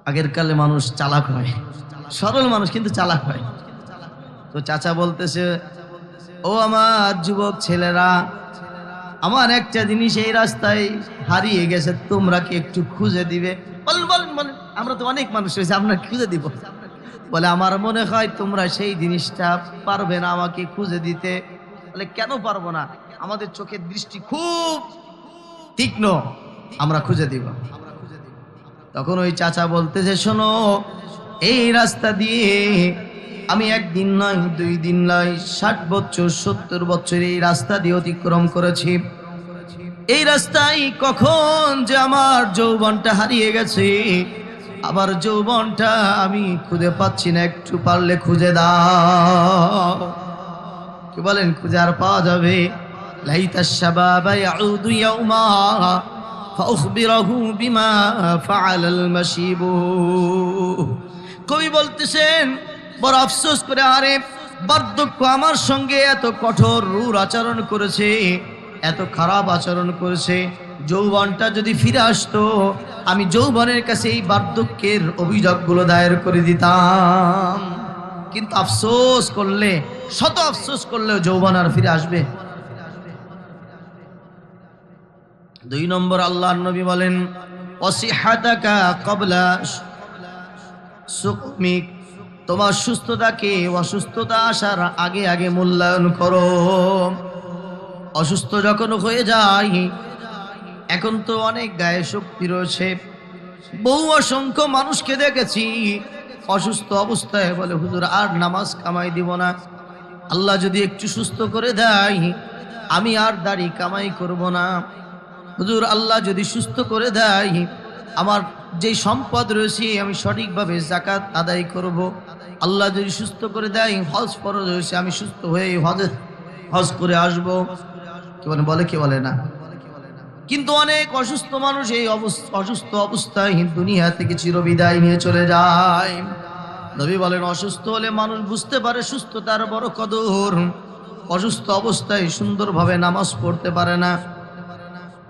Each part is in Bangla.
আগের কালে মানুষ চালাক হয়, সরল মানুষ কিন্তু চালাক হয়। তো চাচা বলতেছে, ও আমার যুবক ছেলেরা, আমার একটা জিনিস এই রাস্তায় হারিয়ে গেছে, তোমরা কি একটু খুঁজে দিবে? বলেন বলেন বলেন, আমরা তো অনেক মানুষ হয়েছে, আমরা খুঁজে দিব। বলে, আমার মনে হয় তোমরা সেই জিনিসটা পারবে না আমাকে খুঁজে দিতে। বলে, কেন পারবো না? আমাদের চোখের দৃষ্টি খুব তীক্ষ্ণ, আমরা খুঁজে দিব। তখন ওই চাচা বলতেছে, শোনো, এই রাস্তা দিয়ে আমি একদিন নয়, 2 দিন নয়, 60 বছর 70 বছর এই রাস্তা দিয়ে অতিক্রম করেছি। এই রাস্তায় কখন যে আমার যৌবনটা হারিয়ে গেছে, আবার যৌবনটা আমি খুঁজে পাচ্ছি না, একটু পারলে খুঁজে দাও। কি বলেন, খুঁজে আর পাওয়া যাবে? লাইতা শাবাবা ইয়াউদু ইয়াউমা ফাউখবিরাহু বিমা ফাআলাল মাশিবু। কবি বলতেছেন, বড় আফসোস করে, আরে বার্ধক্য আমার সঙ্গে এত কঠোর রূঢ় আচরণ করেছে, এত খারাপ আচরণ করেছে। যৌবনটা যদি ফিরে আসতো, আমি যৌবনের কাছে এই বার্ধক্যের অভিযোগগুলো দায়ের করে দিতাম। কিন্তু আফসোস করলে, শত আফসোস করলেও যৌবন আর ফিরে আসবে? 2 নম্বর, আল্লাহর নবী বলেন, ওয়াসিহাতাকা ক্বাবলা সুকমিক, তোমার সুস্থতাকে অসুস্থতা আসার আগে আগে মূল্যায়ন করো। অসুস্থ যখন হয়ে যায়, এখন তো অনেক গায়ে শক্তি রয়েছে, বহু অসংখ্য মানুষকে দেখেছি অসুস্থ অবস্থায় বলে, হুজুর আর নামাজ কামাই দিব না, আল্লাহ যদি একটু সুস্থ করে দেয় আমি আর দাড়ি কামাই করব না, হুজুর আল্লাহ যদি সুস্থ করে দেয় আমার যে সম্পদ রয়েছে আমি সঠিকভাবে যাকাত আদায় করব, আল্লাহ যদি সুস্থ করে দেয় হজ ফরজ হয়েছে আমি সুস্থ হয়ে হজ করে আসব। কি বলে কি বলে না? কিন্তু অনেক অসুস্থ মানুষ এই অসুস্থ অবস্থায় দুনিয়া থেকে চিরবিদায় নিয়ে চলে যায়। নবী বলেন, অসুস্থ হলে মানুষ বুঝতে পারে সুস্থতার বড় কদর। অসুস্থ অবস্থায় সুন্দরভাবে নামাজ পড়তে পারে না।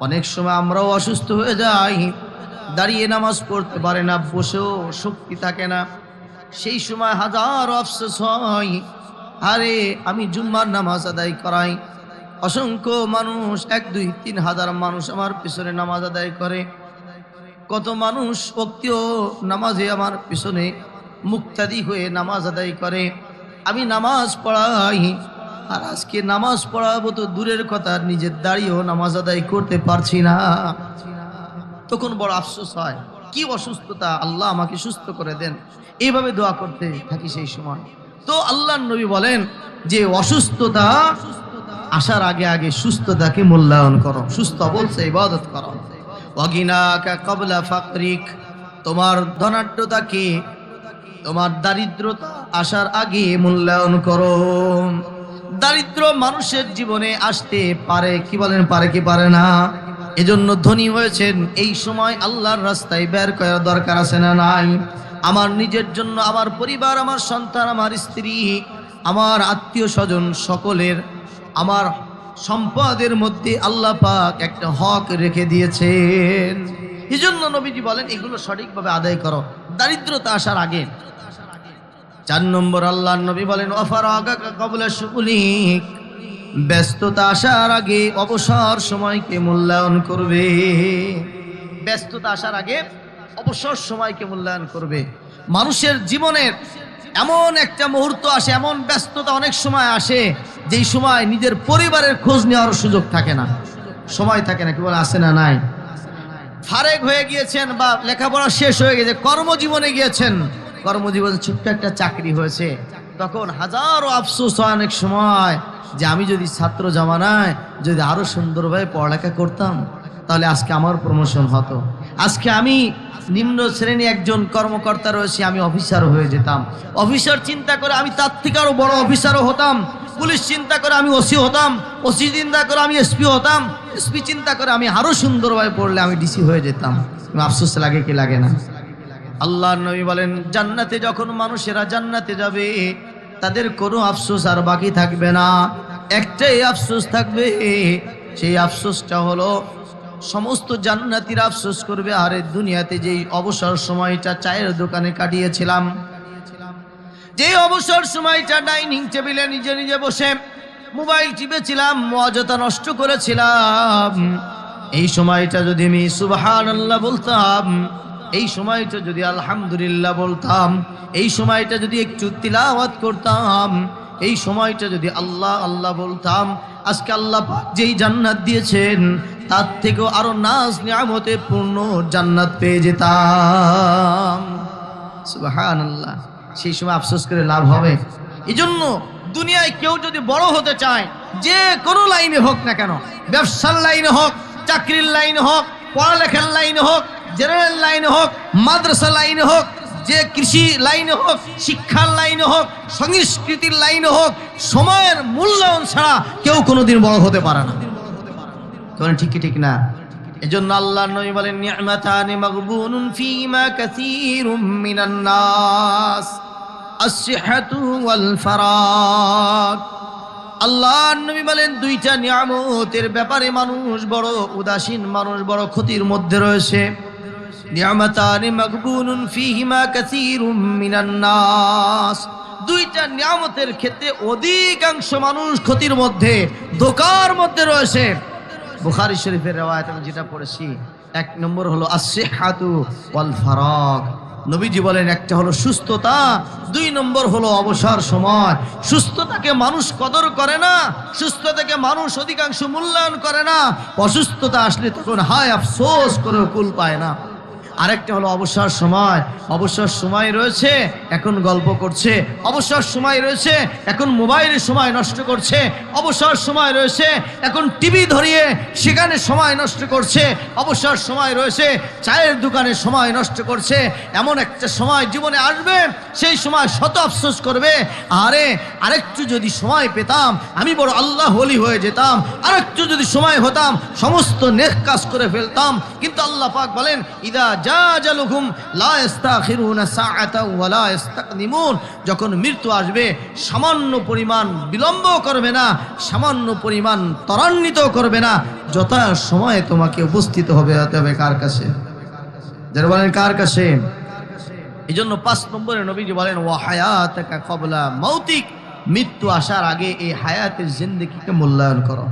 অনেক সময় আমরাও অসুস্থ হয়ে যাই, দাঁড়িয়ে নামাজ পড়তে পারে না, বসেও শক্তি থাকে না। সেই সময় হাজার আফসোস হয়, আরে আমি জুম্মার নামাজ আদায় করাই, অসংখ্য মানুষ 1, 2, 3 হাজার মানুষ আমার পিছনে নামাজ আদায় করে, কত মানুষ ভক্তিও নামাজে আমার পিছনে মুক্তাদি হয়ে নামাজ আদায় করে, আমি নামাজ পড়াই, আর আজকে নামাজ পড়াবো তো দূরের কথা, নিজের দাঁড়িয়েও নামাজ আদায় করতে পারছি না। তখন বড় আফসোস হয়, কি অসুস্থতা, আল্লাহ আমাকে সুস্থ করে দেন, এইভাবে দোয়া করতে থাকি সেই সময়। তো আল্লাহর নবী বলেন যে অসুস্থতা আসার আগে আগে সুস্থতাকে মূল্যায়ন করো, সুস্থ বলছে ইবাদত করো। ওয়াগিনাকা ক্বাবলা ফাকরিক, তোমার ধনাঢ্যতাকে, তোমার দারিদ্রতা আসার আগে মূল্যায়ন করো। দারিদ্র মানুষের জীবনে আসতে পারে, কি বলেন, পারে কি পারে না? এজন্য ধনী হয়েছেন, এই সময় আল্লাহর রাস্তায় বের করার দরকার আছে না নাই? আমার নিজের জন্য, আমার পরিবার, আমার সন্তান, আমার স্ত্রী, আমার আত্মীয় স্বজন, সকলের আমার সম্পদের মধ্যে আল্লাহ পাক একটা হক রেখে দিয়েছেন। এজন্য নবীজি বলেন এগুলো সঠিকভাবে আদায় করো দারিদ্রতা আসার আগে। 4 নম্বর, আল্লাহর নবী বলেন, ওয়াফারাগাকা ক্বাবলা শুগুলিক, ব্যস্ততা আসার আগে অবসর সময়কে মূল্যায়ন করবে। ব্যস্ততা আসার আগে অবসর সময়কে মূল্যায়ন করবে। মানুষের জীবনের এমন একটা মুহূর্ত আসে, এমন ব্যস্ততা অনেক সময় আসে, যেই সময় নিজের পরিবারের খোঁজ নেওয়ার সুযোগ থাকে না, সময় থাকে না। কি বলে, আসে না নাই? ফারেক হয়ে গিয়েছেন বা লেখাপড়া শেষ হয়ে গেছে, কর্মজীবনে গিয়েছেন, কর্মজীবনে ছোট্ট একটা চাকরি হয়েছে, তখন হাজারো আফসোস হয় অনেক সময় যে আমি যদি ছাত্র জামানায় যদি আরো সুন্দরভাবে পড়ালেখা করতাম, তাহলে আজকে আমার প্রমোশন হতো, আজকে আমি নিম্ন শ্রেণী একজন কর্মকর্তা রয়েছে, আমি অফিসার হয়ে যেতাম। অফিসার চিন্তা করে আমি তার থেকে আরো বড় অফিসারও হতাম। পুলিশ চিন্তা করে আমি ওসি হতাম, ওসি চিন্তা করে আমি এসপি হতাম, এসপি চিন্তা করে আমি আরো সুন্দরভাবে পড়লে আমি ডিসি হয়ে যেতাম। আফসোস লাগে কি লাগে না? আল্লাহর নবী বলেন, জান্নাতে যখন মানুষেরা জান্নাতে যাবে, তাদের কোনো আফসোস আর বাকি থাকবে না, একটাই আফসোস থাকবে। সেই আফসোসটা হলো সমস্ত জান্নাতীরা আফসোস করবে, আরে দুনিয়াতে যেই অবসর সময়টা চায়ের দোকানে কাটিয়েছিলাম, যেই অবসর সময়টা ডাইনিং টেবিলে নিজে নিজে বসে মোবাইল টিপেছিলাম, অযথা নষ্ট করেছিলাম, এই সময়টা যদি আমি সুবহানাল্লাহ বলতাম, এই সময়টা যদি আলহামদুলিল্লাহ বলতাম, এই সময়টা যদি একটু তিলাওয়াত করতাম, এই সময়টা যদি আল্লাহ আল্লাহ বলতাম, আজকে আল্লাহ পাক যেই জান্নাত দিয়েছেন তার থেকেও আরো নাজ নিয়ামতে পূর্ণ জান্নাত পেয়ে যেতাম। সুবহানাল্লাহ। সেই সময় আফসোস করে লাভ হবে? এই জন্য দুনিয়ায় কেউ যদি বড় হতে চায়, যে কোনো লাইনে হোক না কেন, ব্যবসার লাইনে হোক, চাকরির লাইনে হোক, পড়ালেখার লাইনে হোক, জেনারেল লাইনে হোক, মাদ্রাসা লাইনে হোক, যে কৃষি লাইনে হোক, শিক্ষার লাইনে হোক, সংস্কৃতির লাইনে হোক, সময়ের মূল্যায়ন ছাড়া কেউ কোনোদিন বড় হতে পারে না। কারণ ঠিক কি ঠিক না? এজন্য আল্লাহর নবী বলেন, নি'মাতানি মাগবুনুন ফীমা কাসীরুম মিনান নাস, আস-সিহহাতু ওয়াল ফারাগ। আল্লাহর নবী বলেন, দুইটা নিয়ামতের ব্যাপারে মানুষ বড় উদাসীন, মানুষ বড় ক্ষতির মধ্যে রয়েছে। নিয়ামাতানি মাগবুনুন ফীহিমা কাসীরুম মিনান নাস, দুইটা নিয়ামতের ক্ষেত্রে অধিকাংশ মানুষ ক্ষতির মধ্যে, ধোঁকার মধ্যে রয়েছে। বুখারী শরীফের riwayat আমি যেটা পড়েছি, এক নম্বর হলো আস-সিহহাতু ওয়াল ফারাগ। নবীজি বলেন, একটা হলো সুস্থতা, দুই নম্বর হলো অবসর সময়। সুস্থতাকে মানুষ কদর করে না, সুস্থতাকে মানুষ অধিকাংশ মূল্যায়ন করে না। অসুস্থতা আসলে তখন হায় আফসোস করে কুল পায় না। আরেকটা হলো অবসর সময়। অবসর সময় রয়েছে, এখন গল্প করছে। অবসর সময় রয়েছে, এখন মোবাইলে সময় নষ্ট করছে। অবসর সময় রয়েছে, এখন টিভি ধরিয়ে সেখানে সময় নষ্ট করছে। অবসর সময় রয়েছে, চায়ের দোকানে সময় নষ্ট করছে। এমন একটা সময় জীবনে আসবে, সেই সময় শত আফসোস করবে, আরে আরেকটু যদি সময় পেতাম আমি বড় আল্লাহ ওলি হয়ে যেতাম, আরেকটু যদি সময় হতাম সমস্ত নেক কাজ করে ফেলতাম। কিন্তু আল্লাহ পাক বলেন, ইদা জাজালুহুম লা ইস্তাখিরুনা সাআতাও ওয়া লা ইস্তাকদিমুন, যখন মৃত্যু আসবে সামান্য পরিমাণ বিলম্ব করবে না, সামান্য পরিমাণ ত্বরান্বিত করবে না, যথা সময়ে তোমাকে উপস্থিত হবে কার কাছে? যারা বলেন কার কাছে? এই জন্য 5 নম্বরে নবীজি বলেন, ওয়া হায়াতাকা ক্বাবলা মাউতিক, মৃত্যু আসার আগে এই হায়াতের জিন্দেগিকে মূল্যায়ন করো।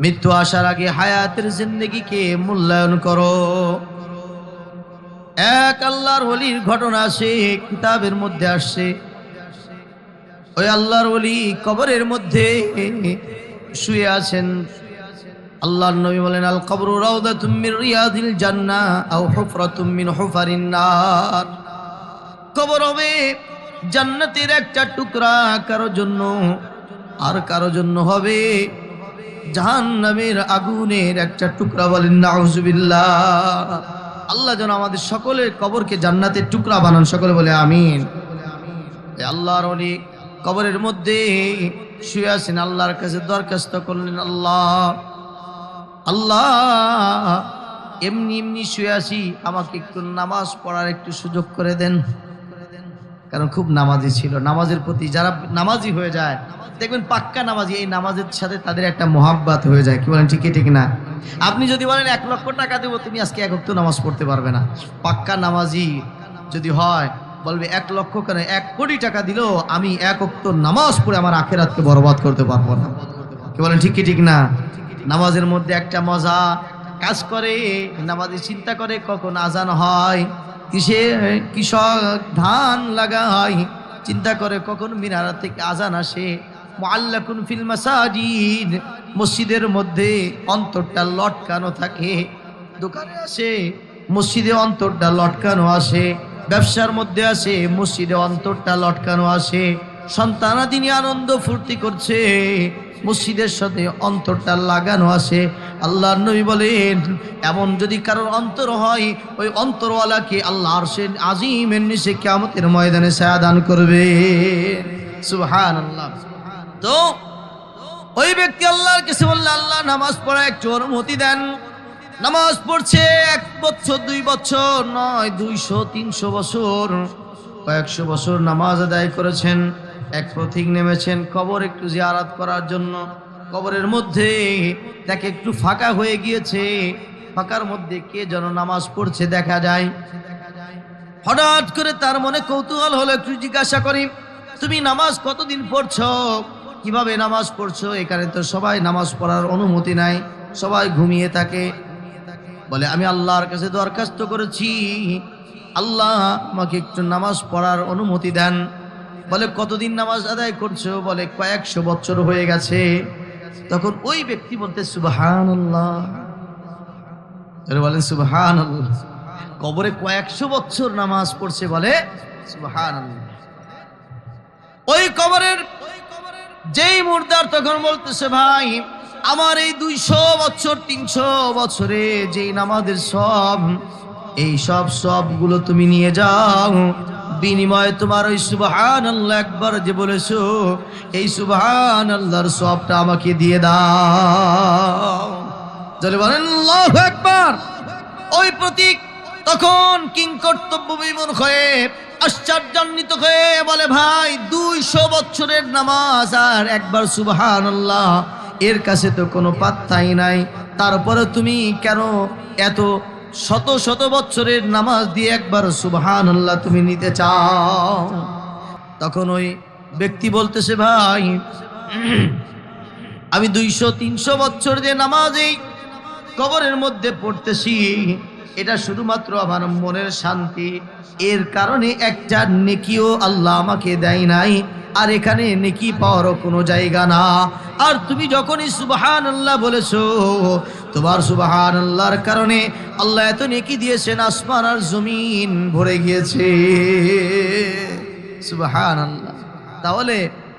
মৃত্যু আসার আগে হায়াতের জিন্দেগিকে মূল্যায়ন করো। এক আল্লাহর ওলির ঘটনা আছে, কিতাবের মধ্যে আসছে। ওই আল্লাহর ওলি কবরের মধ্যে শুয়ে আছেন। আল্লাহর নবী বলেন, আল কবরু রাউদাতুম মির রিয়াদিল জান্নাহ আও হুফরাতুম মিন হুফারিন নার। কবর হবে জান্নাতের একটা টুকরা কারো জন্য, আর কারো জন্য হবে জাহান্নামের আগুনের একটা টুকরা। বলেন নাউজুবিল্লাহ। আল্লাহ যেন আমাদের সকলের কবরকে জান্নাতের টুকরা বানান, সকলে বলে আমিন। আল্লাহর ওলি কবরের মধ্যে শুয়ে আছেন, আল্লাহর কাছে দরখাস্ত করলেন, আল্লাহ আল্লাহ এমনি এমনি শুয়ে আছি, আমাকে একটু নামাজ পড়ার একটু সুযোগ করে দেন। কারণ খুব নামাজি ছিল, নামাজের প্রতি যারা নামাজি হয়ে যায় দেখবেন পাক্কা নামাজি, এই নামাজের সাথে তাদের একটা মোহাব্বত হয়ে যায়। কি বলেন ঠিক ঠিক না? আপনি যদি বলেন 1 লক্ষ টাকা দেবো, তুমি আজকে 1 ওয়াক্ত নামাজ পড়তে পারবে না। পাক্কা নামাজি যদি হয় বলবে 1 লক্ষ কেন, 1 কোটি টাকা দিলেও আমি 1 ওয়াক্ত নামাজ পড়ে আমার আখিরাতকে বরবাদ করতে পারবো না। কি বলেন ঠিক কি ঠিক না? নামাজের মধ্যে একটা মজা কাজ করে, নামাজি চিন্তা করে কখন আজান হয়, কৃষক ধান লাগায়, চিন্তা করে কখন মিনার থেকে আজান আসে। মুআল্লাকুন ফিল মাসাজিদ, মসজিদের মধ্যে অন্তরটা লটকানো থাকে। দোকানে আসে, মসজিদে অন্তরটা লটকানো আসে। ব্যবসার মধ্যে আসে, মসজিদে অন্তরটা লটকানো আসে। সন্তানাদিনী আনন্দ ফুর্তি করছে, মসজিদের সাথে অন্তরটা লাগানো আছে। আল্লাহর নবী বলেন, এমন যদি কারোর অন্তর হয়, ওই অন্তরওয়ালাকে আল্লাহ আরশের আজিমের নিচে কিয়ামতের ময়দানে ছায়া দান করবে। সুবহানাল্লাহ। তো ওই ব্যক্তি আল্লাহর কাছে বলল, আল্লাহ নামাজ পড়া একটু অনুমতি দেন। নামাজ পড়ছে 1 বছর 2 বছর নয়, 200 300 বছর, কয়েকশো বছর নামাজ আদায় করেছেন। এক পথিক নেমেছেন কবর একটু জিয়ারত করার জন্য। কবরের মধ্যে তাকে একটু ফাঁকা হয়ে গিয়েছে, ফাঁকার মধ্যে কে যেন নামাজ পড়ছে দেখা যায়। হঠাৎ করে তার মনে কৌতূহল হলো, একটু জিজ্ঞাসা করি, তুমি নামাজ কতদিন পড়ছো, কিভাবে নামাজ পড়ছো? এখানে তো সবাই নামাজ পড়ার অনুমতি নাই, সবাই ঘুমিয়ে থাকে। বলে, আমি আল্লাহর কাছে দরখাস্ত করেছি, আল্লাহ আমাকে একটু নামাজ পড়ার অনুমতি দেন। বলে, কতদিন নামাজ আদায় করছো? বলে, কয়েকশো বছর হয়ে গেছে। তখন ওই ব্যক্তি বলতে, সুবহানাল্লাহ। বলেন সুবহানাল্লাহ। কবরে কয়েকশো বছর নামাজ পড়ছে, বলে সুবহানাল্লাহ। ওই কবরের যেই মুর্দার তখন বলতেছে, ভাই আমার এই 200 বছর 300 বছরে যেই নামাজের সব, এই সবগুলো তুমি নিয়ে যাও, বিনিময়ে তোমার ওই সুবহানাল্লাহ একবার যে বলেছো, এই সুবহানাল্লাহর সবটা আমাকে দিয়ে দাও। যদি বলেন আল্লাহু আকবার। ওই প্রতীক তখন কিংকর্তব্য বিমূঢ় হয়ে আশ্চর্যান্বিত হয়ে বলে, ভাই 200 বছরের নামাজ আর একবার সুবহানাল্লাহ, এর কাছে তো কোনো পাত্তাই নাই, তারপরে তুমি কেন এত শত শত বছরের নামাজ দিয়ে একবার সুবহানাল্লাহ তুমি নিতে চাও? তখন ওই ব্যক্তি বলতেছে, ভাই আমি 200-300 বছর যে নামাজ এই কবরের মধ্যে পড়তেছি, এটা শুধুমাত্র আমার মনের শান্তি, এর কারণে একটা নেকিও আল্লাহ আমাকে দেয় নাই, আর এখানে নেকি পাওয়ারও কোনো জায়গা না। আর তুমি যখনই সুবহানাল্লাহ বলেছো, তোমার সুবহানাল্লাহর কারণে আল্লাহ এত নেকি দিয়েছেন, আসমান আর জমিন ভরে গিয়েছে। সুবহানাল্লাহ। তাহলে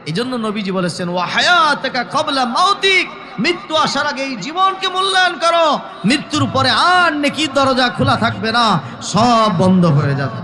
এই জন্য নবীজি বলেছেন, ওয়া হায়াতাকা ক্বাবলা মাউতিক, মৃত্যু আসার আগে এই জীবনকে মূল্যায়ন করো, মৃত্যুর পরে আর নেকির দরজা খোলা থাকবে না, সব বন্ধ হয়ে যাবে।